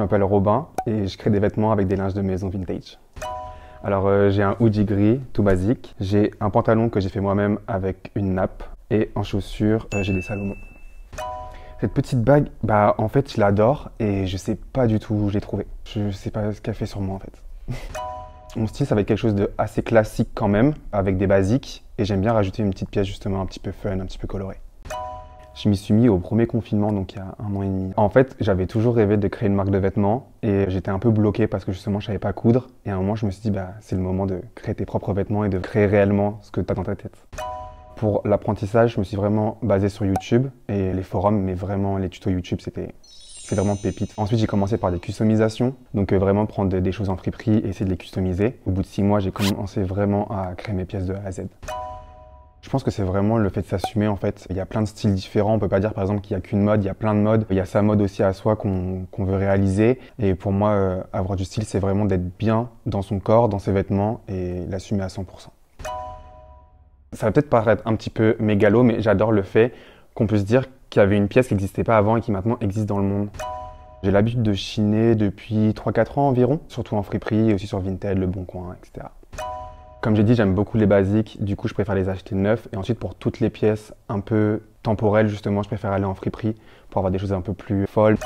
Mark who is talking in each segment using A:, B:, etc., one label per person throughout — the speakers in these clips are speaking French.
A: je m'appelle Robin et je crée des vêtements avec des linges de maison vintage. Alors j'ai un hoodie gris, tout basique. J'ai un pantalon que j'ai fait moi-même avec une nappe. Et en chaussures, j'ai des Salomon. Cette petite bague, en fait, je l'adore et je sais pas du tout où je l'ai trouvée. Je sais pas ce qu'elle fait sur moi en fait. Mon style, ça va être quelque chose de assez classique quand même, avec des basiques. Et j'aime bien rajouter une petite pièce justement un petit peu fun, un petit peu colorée. Je m'y suis mis au premier confinement, donc il y a 1 an et demi. En fait, j'avais toujours rêvé de créer une marque de vêtements et j'étais un peu bloqué parce que justement, je savais pas coudre. Et à un moment, je me suis dit, c'est le moment de créer tes propres vêtements et de créer réellement ce que tu as dans ta tête. Pour l'apprentissage, je me suis vraiment basé sur YouTube et les forums, mais vraiment les tutos YouTube, c'est vraiment pépite. Ensuite, j'ai commencé par des customisations, donc vraiment prendre des choses en friperie et essayer de les customiser. Au bout de 6 mois, j'ai commencé vraiment à créer mes pièces de A à Z. Je pense que c'est vraiment le fait de s'assumer en fait. Il y a plein de styles différents, on peut pas dire par exemple qu'il y a qu'une mode, il y a plein de modes. Il y a sa mode aussi à soi qu'on veut réaliser. Et pour moi, avoir du style, c'est vraiment d'être bien dans son corps, dans ses vêtements et l'assumer à 100%. Ça va peut-être paraître un petit peu mégalo, mais j'adore le fait qu'on puisse dire qu'il y avait une pièce qui n'existait pas avant et qui maintenant existe dans le monde. J'ai l'habitude de chiner depuis 3-4 ans environ, surtout en friperie et aussi sur Vinted, Le Bon Coin, etc. Comme j'ai dit, j'aime beaucoup les basiques, du coup je préfère les acheter neufs. Et ensuite pour toutes les pièces un peu temporelles justement, je préfère aller en friperie pour avoir des choses un peu plus folles.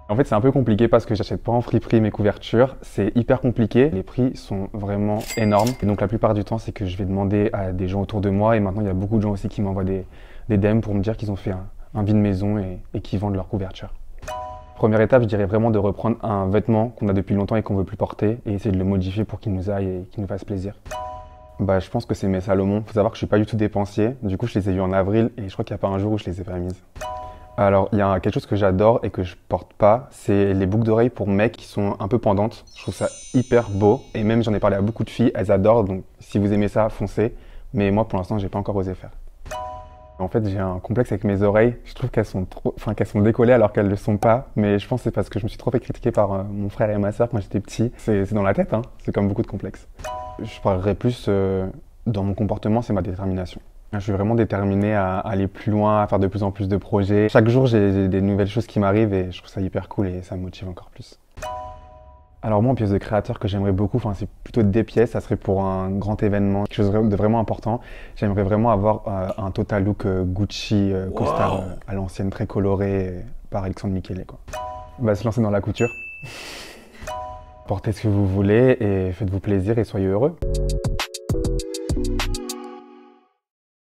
A: En fait c'est un peu compliqué parce que j'achète pas en friperie mes couvertures, c'est hyper compliqué. Les prix sont vraiment énormes et donc la plupart du temps c'est que je vais demander à des gens autour de moi et maintenant il y a beaucoup de gens aussi qui m'envoient des DM pour me dire qu'ils ont fait un vide maison et qu'ils vendent leurs couvertures. Première étape, je dirais vraiment de reprendre un vêtement qu'on a depuis longtemps et qu'on veut plus porter et essayer de le modifier pour qu'il nous aille et qu'il nous fasse plaisir. Je pense que c'est mes Salomon. Faut savoir que je suis pas du tout dépensier. Du coup, je les ai vus en avril et je crois qu'il n'y a pas un jour où je les ai pas mises. Alors, il y a quelque chose que j'adore et que je porte pas, c'est les boucles d'oreilles pour mecs qui sont un peu pendantes. Je trouve ça hyper beau et même j'en ai parlé à beaucoup de filles, elles adorent. Donc, si vous aimez ça, foncez. Mais moi, pour l'instant, j'ai pas encore osé faire. En fait, j'ai un complexe avec mes oreilles. Je trouve qu'elles sont qu'elles sont décollées alors qu'elles le sont pas. Mais je pense que c'est parce que je me suis trop fait critiquer par mon frère et ma sœur quand j'étais petit. C'est dans la tête, hein. C'est comme beaucoup de complexes. Je parlerai plus dans mon comportement, c'est ma détermination. Je suis vraiment déterminé à aller plus loin, à faire de plus en plus de projets. Chaque jour, j'ai des nouvelles choses qui m'arrivent et je trouve ça hyper cool et ça me motive encore plus. Alors moi, en pièce de créateur que j'aimerais beaucoup, c'est plutôt des pièces, ça serait pour un grand événement, quelque chose de vraiment important. J'aimerais vraiment avoir un total look Gucci, costard à l'ancienne, très coloré, par Alexandre Michele, quoi. Se lancer dans la couture. Portez ce que vous voulez et faites-vous plaisir et soyez heureux.